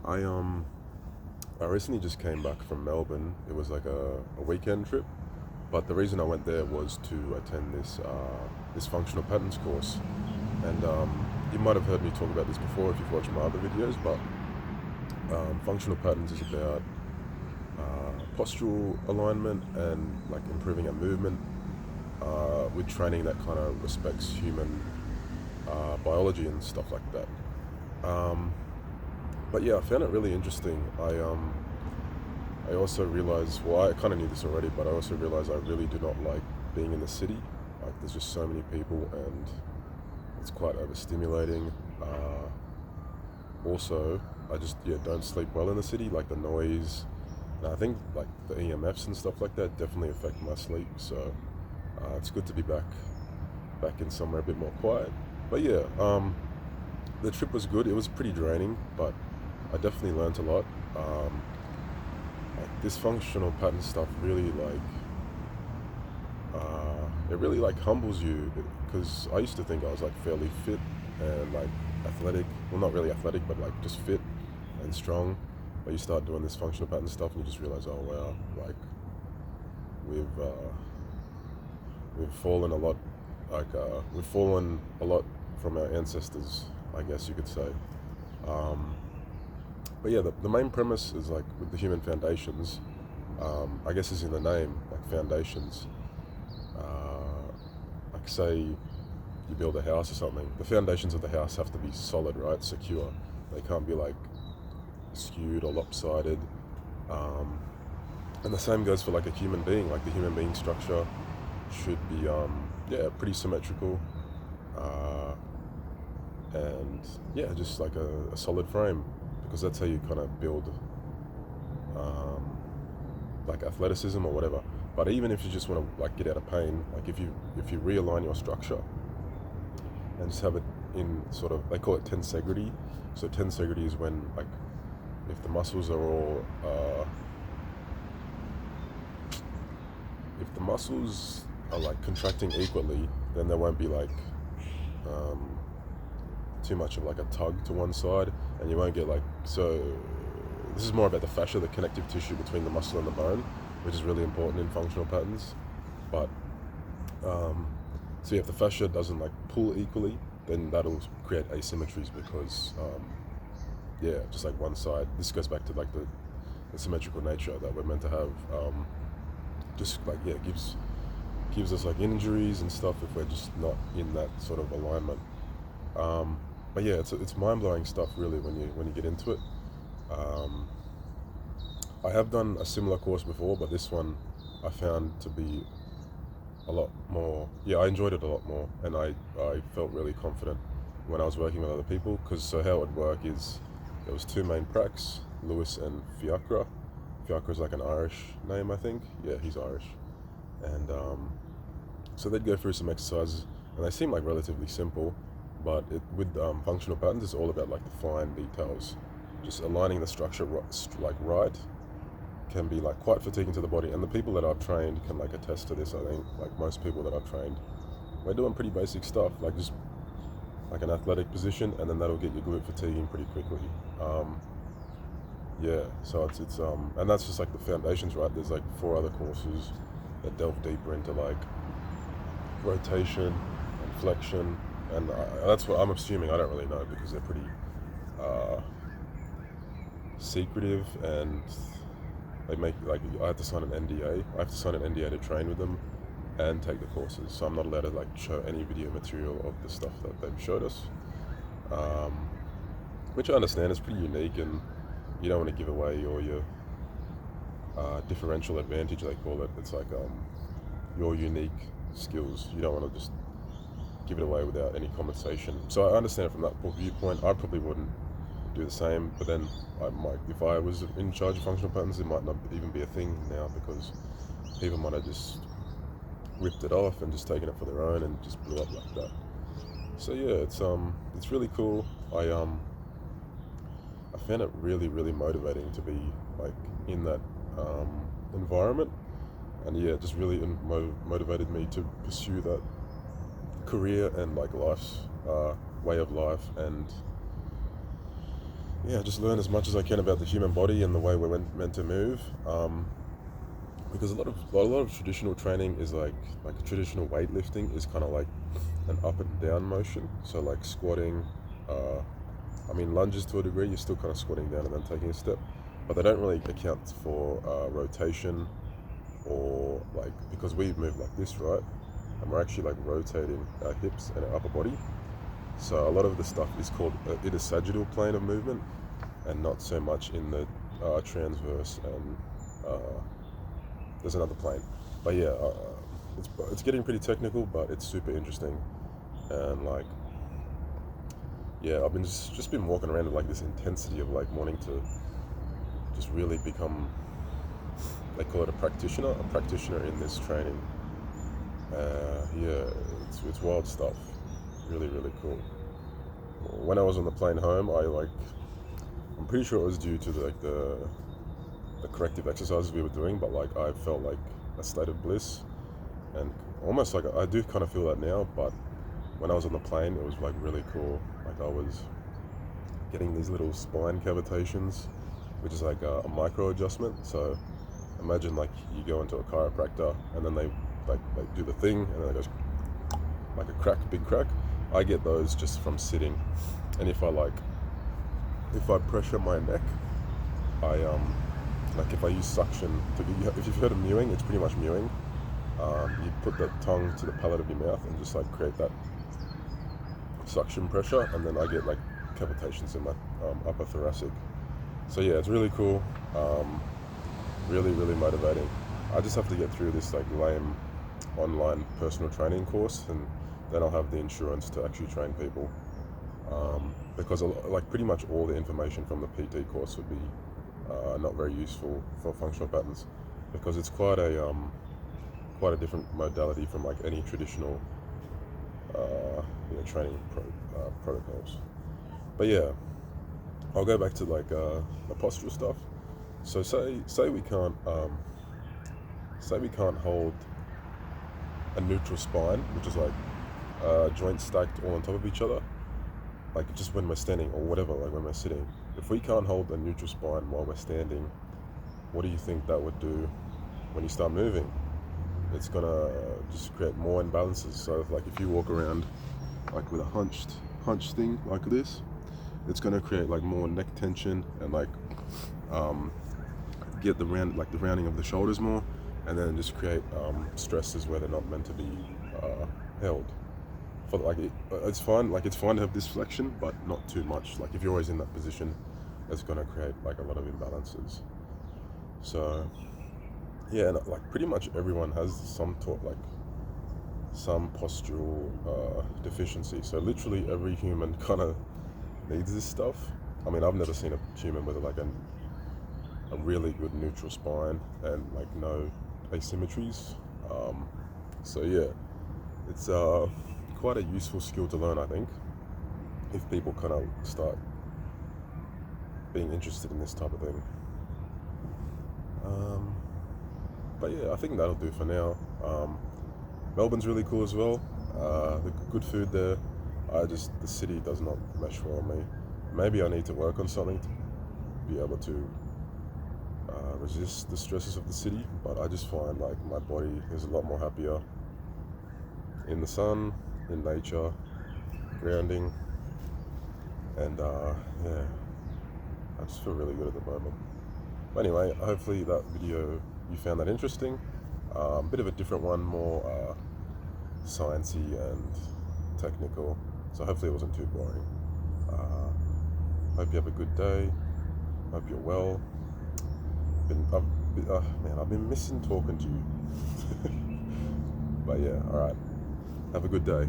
I I recently just came back from Melbourne. It was like a weekend trip, but the reason I went there was to attend this functional patterns course. And you might have heard me talk about this before if you've watched my other videos, but functional patterns is about postural alignment and like improving our movement with training that kind of respects human biology and stuff like that. Um, but yeah, I found it really interesting. I also realized, well, I kind of knew this already, but I also realized I really do not like being in the city. Like, there's just so many people, and it's quite overstimulating. Also, I just don't sleep well in the city. Like the noise, and I think like the EMFs and stuff like that definitely affect my sleep. So it's good to be back in somewhere a bit more quiet. But yeah, the trip was good. It was pretty draining, but I definitely learned a lot. Um, like this functional pattern stuff really it really like humbles you, because I used to think I was like fairly fit and like athletic. Well, not really athletic, but like just fit and strong. But you start doing this functional pattern stuff, and you just realize, oh wow, like we've uh, we've fallen a lot, we've fallen a lot from our ancestors, I guess you could say. Um, but yeah, the main premise is like with the human foundations. I guess is in the name, like foundations. Uh, like say you build a house or something, the foundations of the house have to be solid, right? Secure. They can't be like skewed or lopsided. Um, and the same goes for like a human being. Like the human being structure should be, yeah, pretty symmetrical. Uh, and yeah, just like a solid frame, because that's how you kind of build um, like athleticism or whatever. But even if you just want to like get out of pain, like if you realign your structure and just have it in sort of, they call it tensegrity. So tensegrity is when like if the muscles are all if the muscles are like contracting equally, then there won't be like um, too much of like a tug to one side, and you won't get like, so this is more about the fascia, the connective tissue between the muscle and the bone, which is really important in functional patterns. But um, so if the fascia doesn't like pull equally, then that'll create asymmetries, because yeah, just like one side. This goes back to like the symmetrical nature that we're meant to have. Just like yeah, gives us like injuries and stuff if we're just not in that sort of alignment. Um, but yeah, it's mind blowing stuff really when you get into it. Um, I have done a similar course before, but this one I found to be a lot more. Yeah, I enjoyed it a lot more, and I felt really confident when I was working with other people. Because so how it would work is there was two main pracs, Lewis and Fiacre. Fiacre is like an Irish name, I think. Yeah, he's Irish, and so they'd go through some exercises, and they seem like relatively simple, but with functional patterns, it's all about like the fine details. Just aligning the structure like right can be like quite fatiguing to the body. And the people that I've trained can like attest to this. I think like most people that I've trained, we're doing pretty basic stuff, like just like an athletic position, and then that'll get your glute fatiguing pretty quickly. Um, yeah, so it's and that's just like the foundations, right? There's like four other courses that delve deeper into like rotation and flexion, and that's what I'm assuming. I don't really know because they're pretty uh, secretive, and they make like I have to sign an NDA. I have to sign an NDA to train with them and take the courses, so I'm not allowed to like show any video material of the stuff that they've showed us. Um, which I understand is pretty unique, and you don't want to give away all your differential advantage, they call it. It's like your unique skills. You don't want to just give it away without any compensation. So I understand it from that viewpoint. I probably wouldn't do the same, but then I might, if I was in charge of functional patterns, it might not even be a thing now, because people might have just ripped it off and just taken it for their own and just blew up like that. So yeah, it's really cool. I found it really motivating to be like in that environment, and yeah, it just really motivated me to pursue that career and like life's way of life. And yeah, just learn as much as I can about the human body and the way we're meant to move. Because a lot of traditional training is like traditional weightlifting is kind of like an up and down motion. So like squatting, uh, I mean lunges to a degree, you're still kind of squatting down and then taking a step, but they don't really account for rotation or like because we move like this, right? And we're actually like rotating our hips and our upper body. So a lot of the stuff is called in a sagittal plane of movement, and not so much in the transverse and there's another plane. But yeah, it's getting pretty technical, but it's super interesting. And like, yeah, I've been just been walking around with like this intensity of like wanting to just really become, they call it a practitioner in this training. Yeah, it's wild stuff. Really, really cool. When I was on the plane home, I'm pretty sure it was due to the corrective exercises we were doing, but like I felt like a state of bliss, and almost like I do kind of feel that now. But when I was on the plane, it was like really cool. Like I was getting these little spine cavitations, which is like a micro adjustment. So imagine like you go into a chiropractor and then they do the thing and then it goes like a crack, big crack. I get those just from sitting, and if I pressure my neck, I like if I use suction if you've heard of mewing, it's pretty much mewing. You put the tongue to the palate of your mouth and just like create that suction pressure, and then I get like cavitations in my upper thoracic. So yeah, it's really cool. Really, really motivating. I just have to get through this like lame online personal training course, and then I'll have the insurance to actually train people. Because like pretty much all the information from the PT course would be not very useful for functional patterns, because it's quite a different modality from like any traditional training protocols. But yeah, I'll go back to like the postural stuff. So say we can't hold a neutral spine, which is like joints stacked all on top of each other, like just when we're standing or whatever, like when we're sitting. If we can't hold a neutral spine while we're standing, what do you think that would do when you start moving? It's gonna just create more imbalances. So like if you walk around like with a hunched thing like this, it's gonna create like more neck tension and like get the rounding of the shoulders more, and then just create stresses where they're not meant to be held. For like it's fine to have this flexion, but not too much. Like if you're always in that position, it's gonna create like a lot of imbalances. So yeah, and like pretty much everyone has some postural deficiency. So literally every human kind of needs this stuff. I mean, I've never seen a human with like a really good neutral spine and like no asymmetries. So yeah, it's quite a useful skill to learn, I think, if people kind of start being interested in this type of thing. But yeah, I think that'll do for now. Melbourne's really cool as well. The good food there. The city does not mesh well on me. Maybe I need to work on something to be able to resist the stresses of the city. But I just find like my body is a lot more happier in the sun, in nature, grounding, and yeah, I just feel really good at the moment. But anyway, hopefully that video you found that interesting. Bit of a different one, more sciencey and technical. So hopefully it wasn't too boring. Hope you have a good day. Hope you're well. I've been missing talking to you. But yeah, all right. Have a good day.